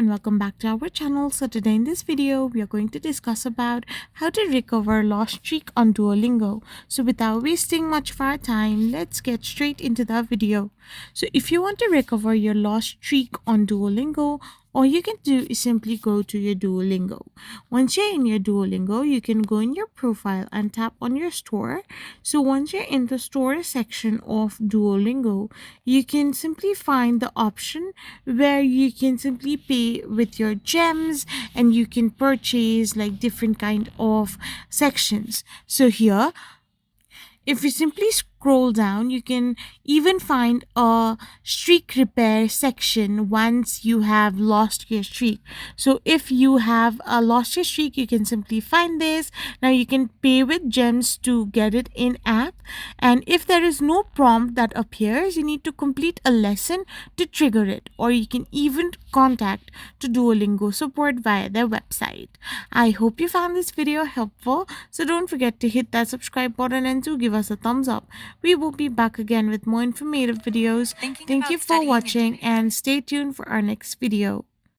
and welcome back to our channel. So today in this video we are going to discuss about how to recover lost streak on Duolingo. So without wasting much of our time, let's get straight into the video. So if you want to recover your lost streak on Duolingo, all you can do is simply go to your Duolingo. Once you're in your Duolingo, you can go in your profile and tap on your store. So once you're in the store section of Duolingo, you can simply find the option where you can simply pay with your gems and you can purchase like different kind of sections. So here, if you simply scroll down, you can even find a streak repair section once you have lost your streak. So if you have lost your streak, you can simply find this. Now you can pay with gems to get it in app, and if there is no prompt that appears, you need to complete a lesson to trigger it, or you can even contact to Duolingo support via their website. I hope you found this video helpful, so don't forget to hit that subscribe button and to give us a thumbs up. We will be back again with more informative videos. Thank you for watching and stay tuned for our next video.